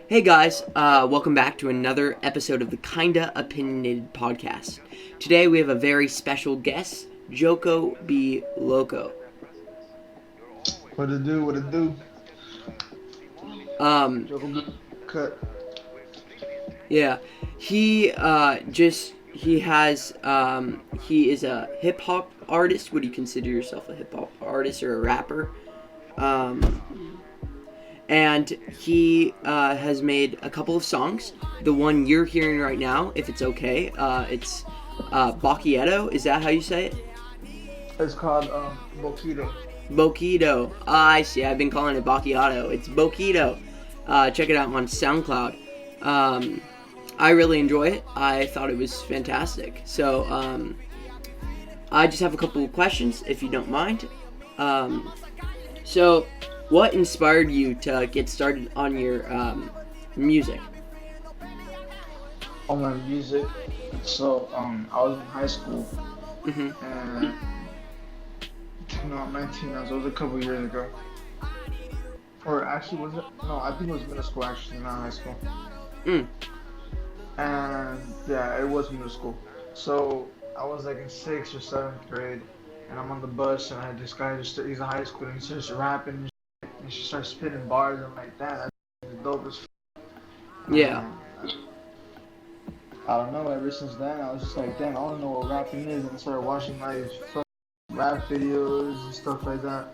Hey guys, welcome back to another episode of the Kinda Opinionated podcast. Today we have a very special guest, JocoBeLoco. What it do? What it do? Um, Joker cut. yeah, he is a hip hop artist. Would you consider yourself a hip hop artist or a rapper? Um, and he has made a couple of songs. The one you're hearing right now, if it's okay, it's Bacchietto. Is that how you say it? It's called Boquito. Boquito. I see. I've been calling it Bacchiato. It's Boquito. Check it out on SoundCloud. Um, I really enjoy it. I thought it was fantastic. So I just have a couple of questions, if you don't mind. Um, so, what inspired you to get started on your music? On my music. So I was in high school Mm-hmm. and no, I'm 19 now. So it was a couple years ago. Or actually, was it? No, I think it was middle school. Actually, not high school. Mm. And yeah, it was middle school. So I was like in sixth or seventh grade, and I'm on the bus, and I had this guy he's in high school, and he starts rapping, and she starts spitting bars. I'm like, damn, that's dope as. Yeah. And I don't know. Ever since then, I was just like, damn, I want to know what rapping is, and I started watching like rap videos and stuff like that.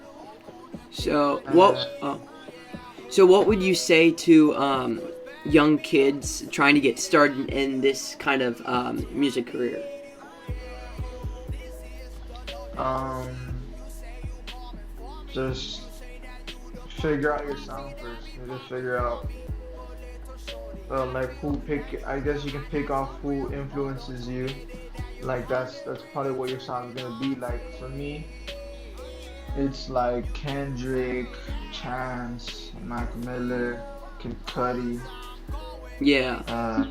So And what? So what would you say to young kids trying to get started in this kind of music career? um, just figure out your sound first. You just figure out like who pick. I guess you can pick off who influences you. Like that's probably what your sound is gonna be. Like for me, it's like Kendrick, Chance, Mac Miller, Kid Cudi, Yeah. uh,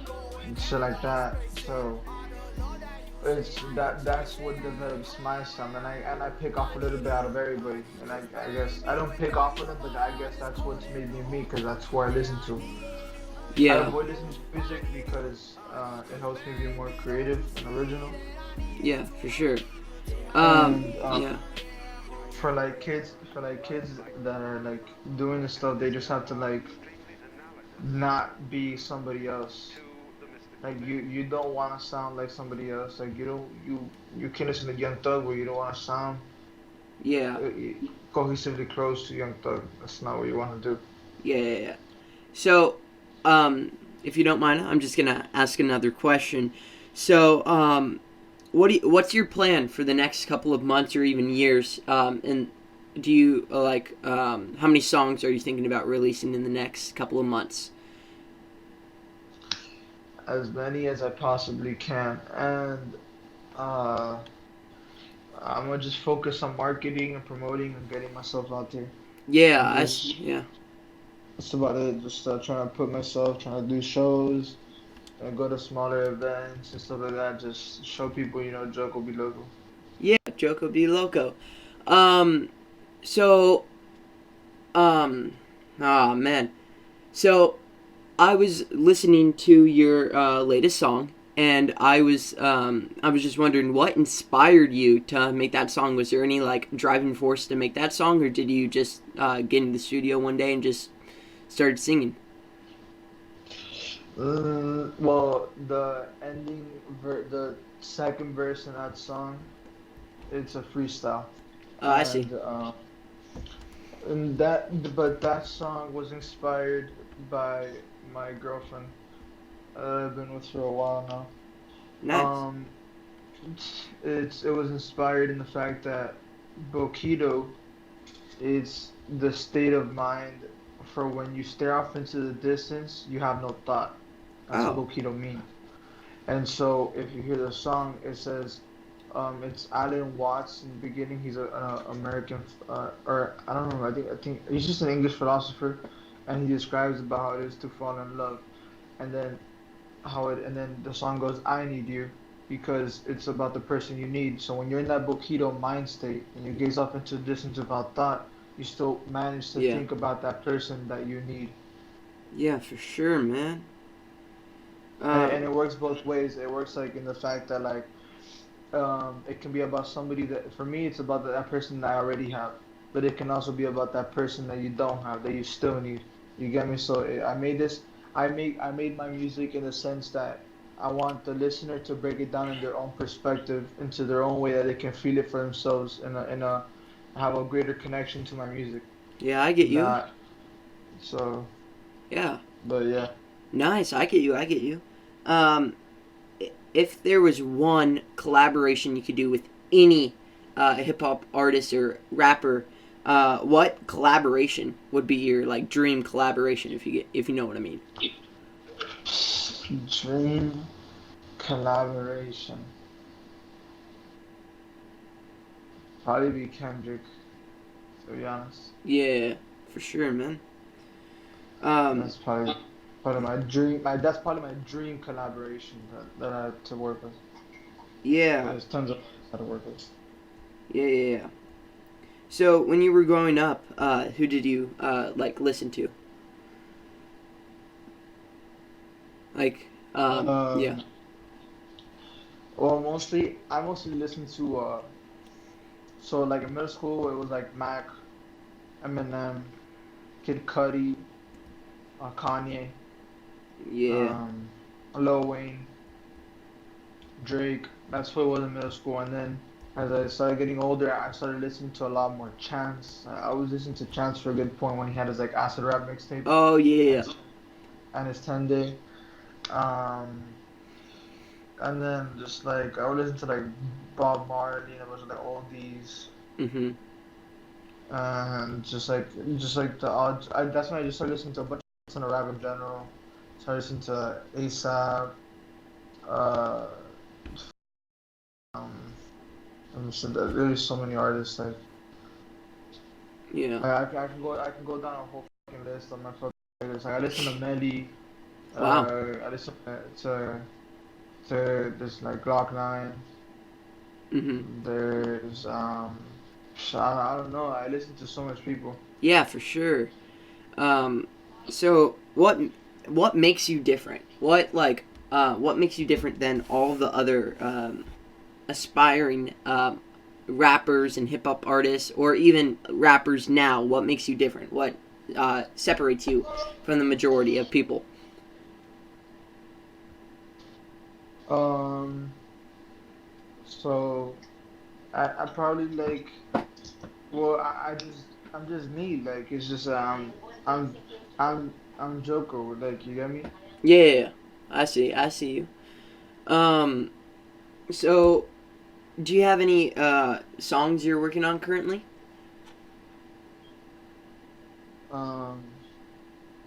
and shit like that. So it's that's what develops my sound, and I pick off a little bit out of everybody, and I guess I don't pick off of them, but I guess that's what's made me me, because that's who I listen to. I Yeah. avoid listening to music because it helps me be more creative and original. Yeah. For sure. And Yeah. for kids that are like doing this stuff, they just have to like not be somebody else. Like you don't want to sound like somebody else. Like you can listen to Young Thug, where you don't want to sound Yeah. uh, cohesively close to Young Thug. That's not what you want to do. Yeah. Yeah. Yeah. So, if you don't mind, I'm just gonna ask another question. So, what's your plan for the next couple of months or even years? And do you how many songs are you thinking about releasing in the next couple of months? As many as I possibly can, and uh, I'm gonna just focus on marketing and promoting and getting myself out there. Yeah, And just yeah, that's about it. Just trying to put myself, trying to do shows and go to smaller events and stuff like that. Just show people, Joke will be local. yeah. JocoBeLoco. Um, so, oh man. So I was listening to your latest song, and I was just wondering what inspired you to make that song. Was there any like driving force to make that song, or did you just get in the studio one day and just started singing? Well, the second verse in that song, it's a freestyle, I see. but that song was inspired by my girlfriend. I've been with for a while now. Nice. It was inspired in the fact that Bokido is the state of mind for when you stare off into the distance, you have no thought. That's what Oh. Bokido means. And so if you hear the song, it says, it's Alan Watts in the beginning. He's a American, or I don't know. I think he's just an English philosopher, and he describes about how it is to fall in love, and then and then the song goes, I need you, because it's about the person you need. So when you're in that Bokido mind state and you gaze off into the distance without thought, you still manage to Yeah. think about that person that you need. Yeah, for sure, man. And Um, it works both ways. It works like in the fact that like it can be about somebody that for me it's about that person that I already have, but it can also be about that person that you don't have that you still need. You get me? So I made this. I made my music in the sense that I want the listener to break it down in their own perspective, into their own way that they can feel it for themselves, and have a greater connection to my music. yeah, I get you. Not so, Yeah, but yeah. nice. I get you. I get you. Um, if there was one collaboration you could do with any hip hop artist or rapper, what collaboration would be your like dream collaboration if you know what I mean? Dream collaboration. Probably be Kendrick, to be honest. Yeah, for sure, man. Um, That's probably part of my dream. That's probably my dream collaboration that I had to work with. But yeah, there's tons of artists I had to work with. yeah, yeah, yeah. So when you were growing up, who did you like listen to? Like, yeah. Um, well, I mostly listen to so like in middle school it was like Mac, Eminem, Kid Cudi, Kanye, Yeah. um, Lil Wayne, Drake. That's what it was in middle school. And then as I started getting older, I started listening to a lot more Chance. I was listening to Chance for a good point when he had his like acid rap mixtape Oh yeah. and and his 10 day. Um, and then just like I would listen to like Bob Marley and a bunch of like oldies. Mhm. And just like the odd. That's when I just started listening to a bunch of rap in general. Started listening to ASAP. Uh, um, there's really so many artists. Yeah. I can go down a whole fucking list on my fucking playlist. Like I listen to Melly. Wow. I listen to this like Glock 9. Mhm. There's I don't know. I listen to so much people. Yeah, for sure. Um, so what makes you different? What makes you different than all the other aspiring rappers and hip hop artists, or even rappers now? What makes you different? What separates you from the majority of people? Um, so I probably like well I'm just me. Like it's just I'm I'm Joko. Like you get me? Yeah, I see. I see you. Um, so do you have any songs you're working on currently? Um,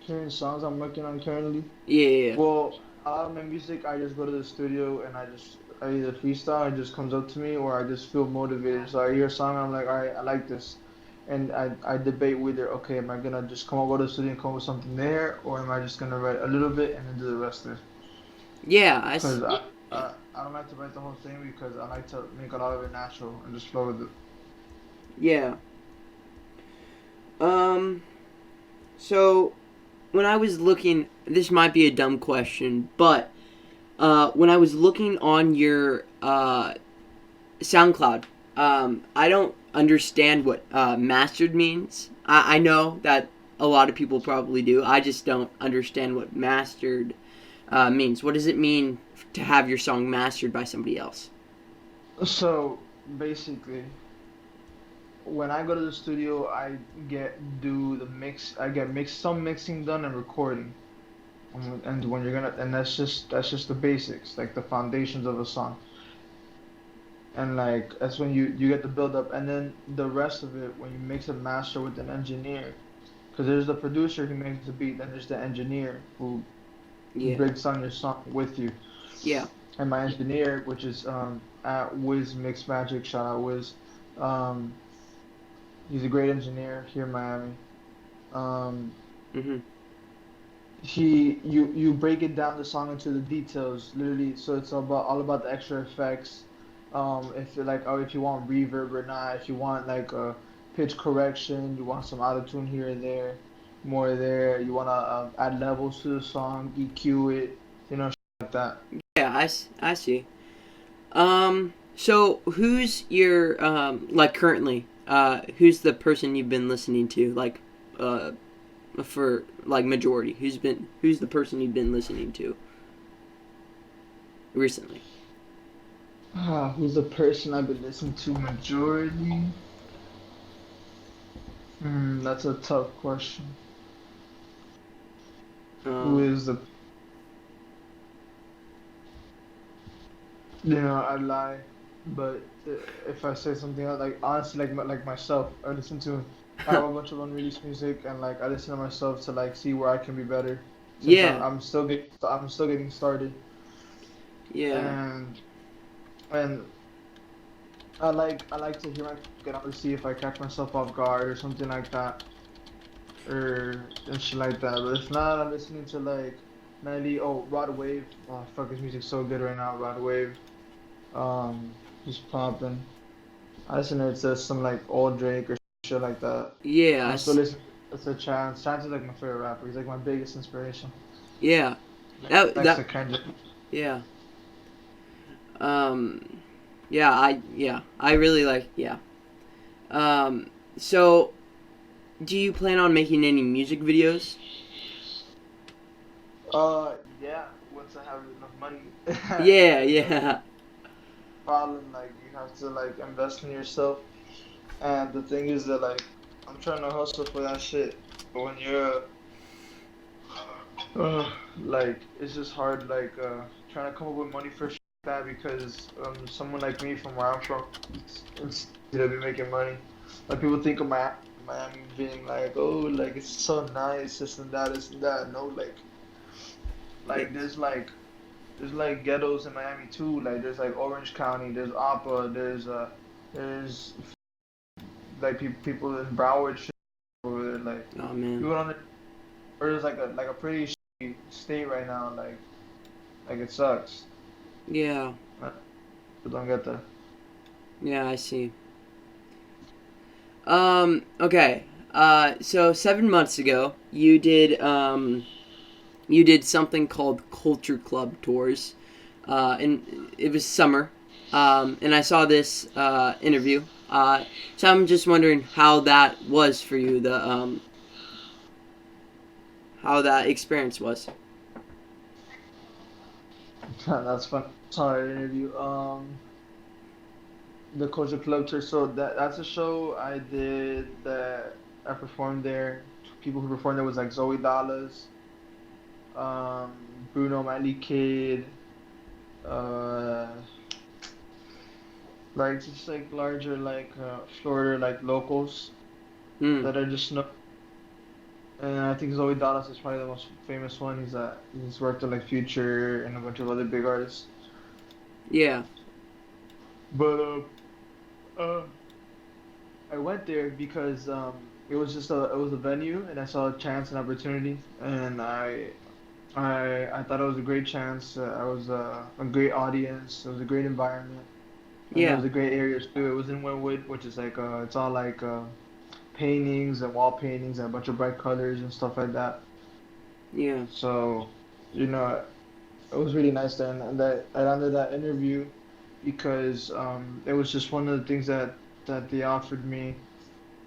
Current songs I'm working on currently. Yeah. Well, a lot of my music, I just go to the studio and I either freestyle, it just comes up to me, or I just feel motivated. So I hear a song, I'm like, all right, I like this, and I debate whether okay, am I gonna just come up go to the studio and come up with something there, or am I just gonna write a little bit and then do the rest of it? Yeah, Because I don't like to write the whole thing because I like to make a lot of it natural and just flow with it. yeah. Um, so when I was looking, this might be a dumb question, but when I was looking on your SoundCloud, I don't understand what mastered means. I know that a lot of people probably do. I just don't understand what mastered means. What does it mean to have your song mastered by somebody else? So basically, when I go to the studio, I get do the mix. I get some mixing done and recording. And when you're gonna, and that's just the basics, like the foundations of a song. And like that's when you get the build up, and then the rest of it when you mix and master with an engineer, because there's the producer who makes the beat, then there's the engineer who Yeah, breaks down your song with you. yeah. And my engineer, which is at Wiz Mix Magic, shout out Wiz. Um, he's a great engineer here in Miami. Um, Mhm. you break it down the song into the details, literally. So it's all about the extra effects. If you're like, oh, if you want reverb or not, if you want like a pitch correction, you want some auto tune here and there. more there. You wanna add levels to the song, EQ it, shit like that. Yeah, I see. So who's your like currently? Who's the person you've been listening to? Like, uh, for like majority. Who's the person you've been listening to recently? Who's the person I've been listening to majority? That's a tough question. Who Um, is the? I'd lie, but if I say something else, like honestly, like myself, I listen to. I have a bunch of unreleased music, and like I listen to myself to like see where I can be better, since yeah, I'm still getting started, yeah, and and I like to hear my music and to see if I catch myself off guard or something like that, or and shit like that. But if not, I'm listening to like 90. Oh, Rod Wave. Oh fuck, his music's so good right now. Rod Wave. He's popping. I listen to some like old Drake or shit like that. yeah, I'm still listening to Chance. Chance is like my favorite rapper. He's like my biggest inspiration. yeah. That Next to that Kendrick. yeah. Um, I really like yeah. So do you plan on making any music videos? Yeah. Once I have enough money, Yeah, that's the yeah, problem. Like you have to like invest in yourself. And the thing is that like I'm trying to hustle for that shit. But when you're like it's just hard like trying to come up with money for shit like that because someone like me from where I'm from it's easy to be making money. Like people think of Miami being like, oh, like it's so nice, this and that, this and that. No, like there's like ghettos in Miami too. Like there's like Orange County, there's Appa, there's like people in Broward shit over there. Like oh man, people don't. Or there's like a pretty shitty state right now. Like it sucks. yeah, Uh, People don't get that. yeah, I see. Okay. So 7 months ago, you did something called Culture Club tours, and it was summer. And I saw this interview. So I'm just wondering how that was for you. How that experience was. That's fun. Sorry, interview. The Culture Club tour. So that's a show I did that I performed there. People who performed there was like Zoe Dallas, Bruno Miley Kid, uh, like just like larger like Florida like locals Hmm. that I just know. And I think Zoe Dallas is probably the most famous one. He's worked with like Future and a bunch of other big artists. Yeah. But uh, I went there because it was just it was a venue and I saw a chance and opportunity and I thought it was a great chance. I was a great audience. It was a great environment and it Yeah. was a great area too. It was in Wynwood, which is like it's all like paintings and wall paintings and a bunch of bright colors and stuff like that. Yeah. So, you know, it was really nice there, and that I landed that interview because it was just one of the things that they offered me.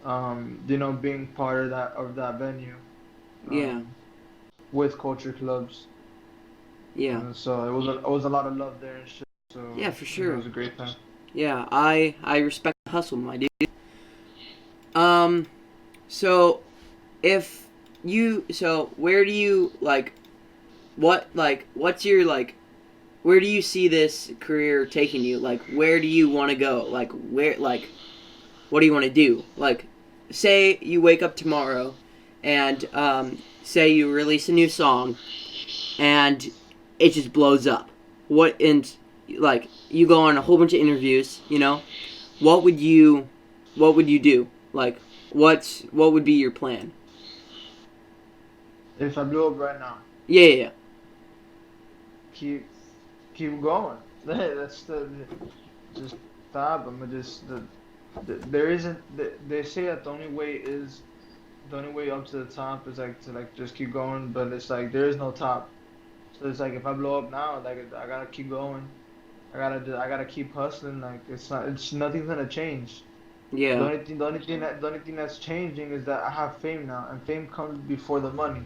Being part of that venue, Yeah. um, with culture clubs, Yeah. and so it was a lot of love there and shit. Yeah. So For it sure. was a great time. Yeah. I respect the hustle, my dude. Um. So if where do you what's your where do you see this career taking you? Like, where do you want to go? What do you want to do? Like, say you wake up tomorrow and say you release a new song and it just blows up. You go on a whole bunch of interviews, what would you, what would you do? Like, what would be your plan? If I blew up right now, Yeah, yeah, yeah. keep keep going. That's just stop. I'm gonna just there isn't. They say that the only way is the only way up to the top is like to like just keep going, but it's like there is no top. So it's like if I blow up now, like I gotta keep going. I gotta keep hustling. Like it's nothing's gonna change. Yeah. The only thing that's changing is that I have fame now, and fame comes before the money.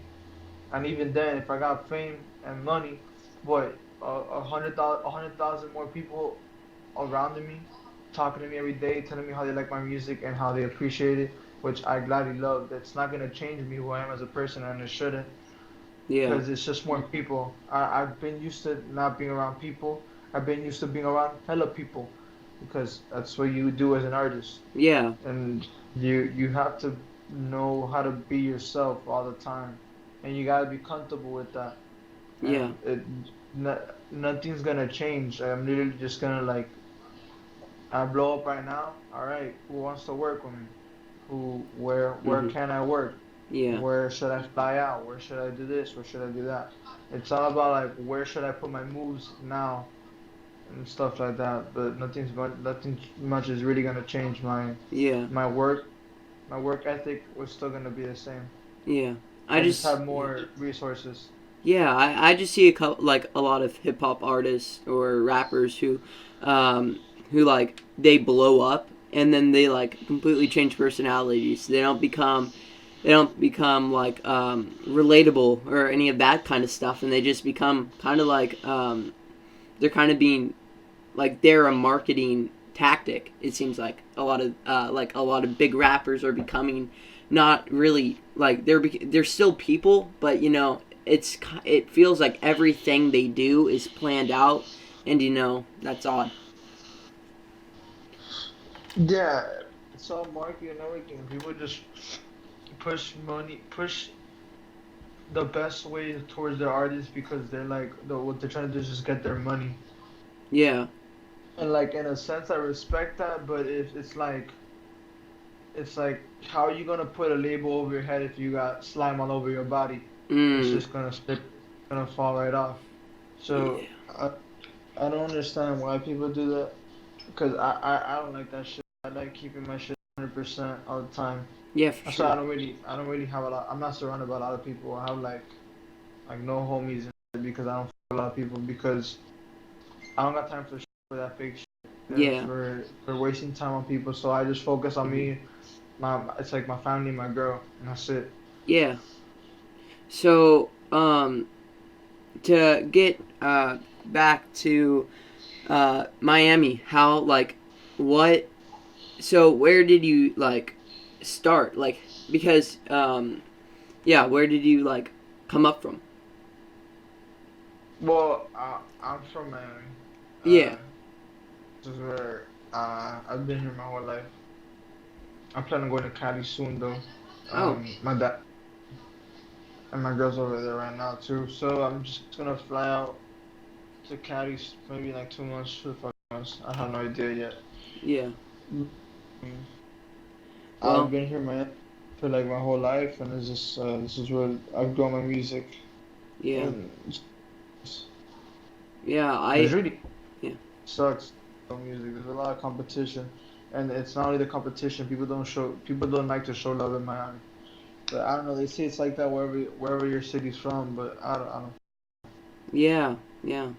And even then, if I got fame and money, what 100,000 more people around me, talking to me every day, telling me how they like my music and how they appreciate it, which I gladly love. That's not gonna change me who I am as a person, and it shouldn't, Yeah. because it's just more people. I've been used to not being around people. I've been used to being around hella people, because that's what you do as an artist, Yeah. and you have to know how to be yourself all the time, and you gotta be comfortable with that. Yeah. And no, nothing's gonna change. I'm literally just gonna like I blow up right now. All right, who wants to work with me? Where Mhm. can I work? Yeah. Where should I fly out? Where should I do this? Where should I do that? It's all about like where should I put my moves now and stuff like that. But nothing much is really gonna change Yeah. my work. My work ethic was still gonna be the same. Yeah. I I just just have yeah. more resources. Yeah, I just see a couple, like a lot of hip hop artists or rappers who like they blow up and then they like completely change personalities. They don't become like relatable or any of that kind of stuff, and they just become kind of like they're kind of being like they're a marketing tactic. It seems like a lot of big rappers are becoming not really like they're still people, but it feels like everything they do is planned out, and that's odd. Yeah, it's all marketing and everything. People just push the best way towards their artists, because they're like what they're trying to do is just get their money. Yeah. And like in a sense, I respect that, but if it's like how are you gonna put a label over your head if you got slime all over your body? It's Mm. just gonna slip, gonna fall right off. Yeah. So I don't understand why people do that, because I don't like that shit. I like keeping my shit 100% all the time. Yeah, for So sure. I don't really have a lot. I'm not surrounded by a lot of people. I have like no homies and shit, because I don't f a lot of people, because I don't got time for that fake shit and Yeah. for wasting time on people. So I just focus on Hmm. me. My It's like my family, my girl, and that's it. Yeah. So, to get back to Miami, how like what? So where did you like start? Like because yeah, where did you like come up from? Well, I'm from Miami. Yeah. This is where I've been here my whole life. I'm planning on going to Cali soon though. Oh. My dad and my girl's over there right now too. So I'm just gonna fly out to Cali maybe like 2 months to 5 months. I have no idea yet. Yeah. Mm. I've Well. been here, man, for like my whole life, and this is where I've grown my music, Yeah. and Yeah. it's really Yeah. sucks. Music. There's a lot of competition, and it's not only the competition. People don't like to show love in Miami. But I don't know. They say it's like that wherever your city's from, but I don't. Yeah. Yeah.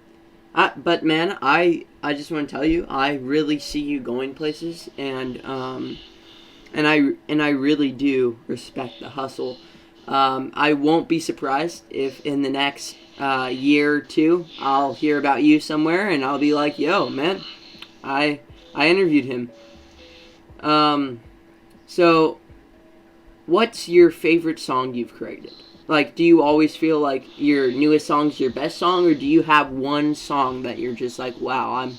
But man, I just want to tell you, I really see you going places, and I really do respect the hustle. I won't be surprised if in the next year or two I'll hear about you somewhere, and I'll be like, "Yo, man, I I interviewed him." Um, so what's your favorite song you've created? Like, do you always feel like your newest song's your best song, or do you have one song that you're just like, wow,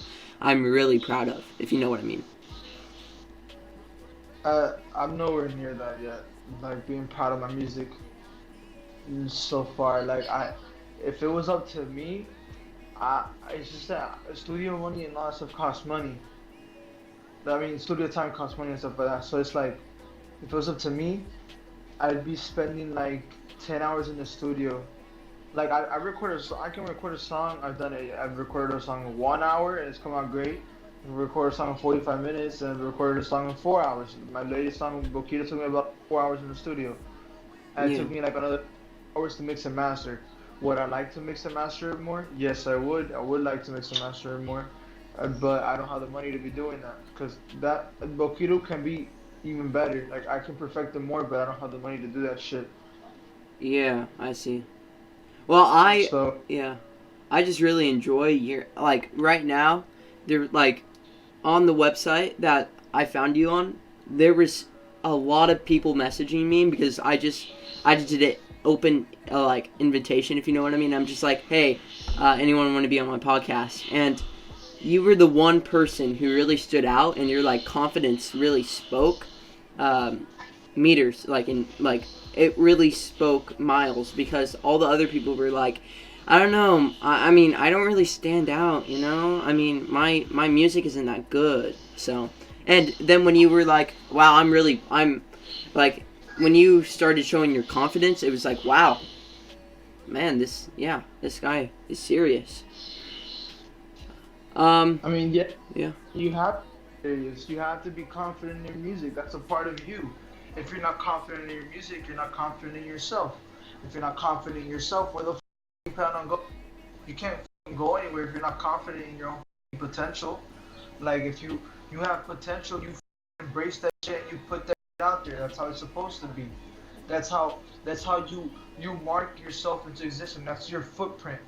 I'm really proud of, if you know what I mean? I'm nowhere near that yet. Like being proud of my music so far. If it was up to me, it's just that studio money and all that stuff costs money. I mean, studio time costs money and stuff like that. So it's like, if it was up to me, I'd be spending like 10 hours in the studio. Like I can record a song. I've done it. I've recorded a song in 1 hour and it's come out great. I've recorded a song in 45 minutes and I've recorded a song in 4 hours. My latest song, Boquita, took me about 4 hours in the studio. and it Yeah. took me like another hours to mix and master. Would I like to mix and master it more? Yes, I would. I would like to mix and master it more, but I don't have the money to be doing that because that Bokido can be even better. Like I can perfect it more, but I don't have the money to do that shit. Yeah, I see. Well, I So yeah, I just really enjoy your like right now. There like on the website that I found you on, there was a lot of people messaging me because I just did it open like invitation, if you know what I mean. I'm just like, hey, anyone want to be on my podcast? And you were the one person who really stood out, and your like confidence really spoke meters, like in like it really spoke miles because all the other people were like, I don't know. I mean, I don't really stand out, you know. I mean, my music isn't that good. So, and then when you were like, wow, I'm like, when you started showing your confidence, it was like, wow, man, this guy is serious. Um, I mean, yeah, yeah, you have areas. You have to be confident in your music. That's a part of you. If you're not confident in your music, you're not confident in yourself. If you're not confident in yourself, where the you plan on going? You can't go anywhere if you're not confident in your own potential. Like if you have potential, you embrace that shit and you put that out there. That's how it's supposed to be. That's how you mark yourself into existence. That's your footprint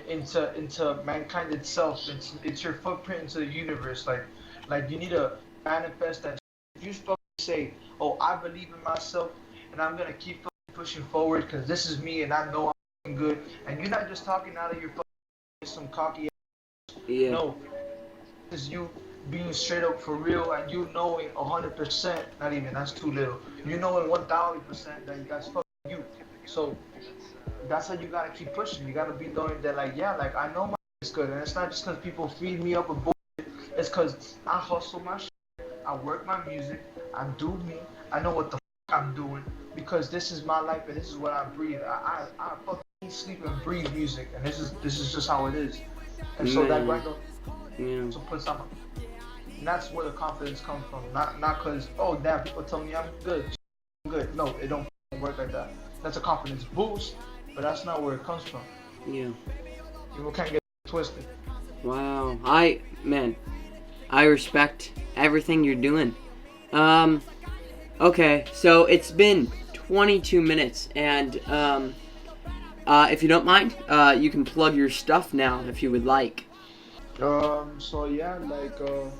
into mankind itself. It's your footprint into the universe. Like you need to manifest that. If you fucking say, "Oh, I believe in myself and I'm gonna keep pushing forward because this is me and I know I'm good," and you're not just talking out of your fucking some cocky. yeah, No, is you being straight up for real and you knowing 100%, not even that's too little. You knowing 1,000% that you guys fuck you. So that's how you gotta keep pushing. You gotta be knowing that like yeah, like I know my is good, and it's not just because people feed me up with bullshit. It's because I hustle my shit. I work my music. I do me. I know what the fuck I'm doing because this is my life and this is what I breathe. I fucking sleep and breathe music, and this is just how it is. And so that man, grind yeah, also puts on. And that's where the confidence comes from. Not because oh damn people tell me I'm good, I'm good. No, it don't work like that. That's a confidence boost, but that's not where it comes from. yeah. People can't get twisted. Wow, I respect everything you're doing. Um, okay, so it's been 22 minutes, and if you don't mind, you can plug your stuff now if you would like. So yeah, like it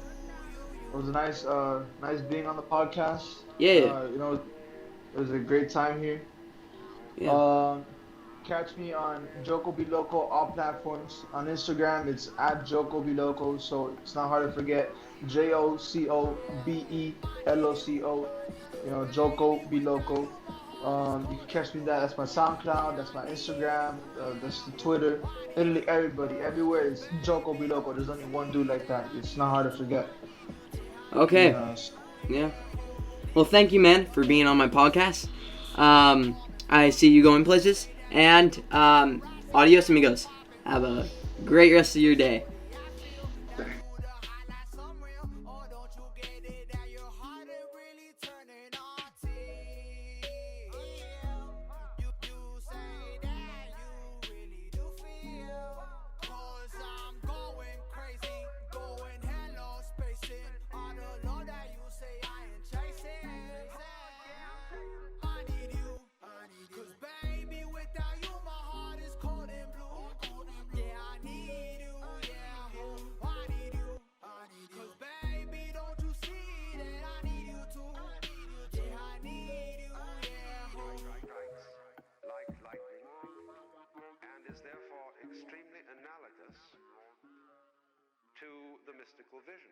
was a nice being on the podcast. Yeah, It was a great time here. yeah. Um, Catch me on JocoBeLoco all platforms. On Instagram, it's at JocoBeLoco, so it's not hard to forget. JocoBeLoco. JocoBeLoco. You can catch me that. That's my SoundCloud. That's my Instagram. That's the Twitter. Literally everybody, everywhere is JocoBeLoco. There's only one dude like that. It's not hard to forget. Okay, Yes. yeah. Well, thank you, man, for being on my podcast. I see you going places, and adios, amigos. Have a great rest of your day. And is therefore extremely analogous to the mystical vision.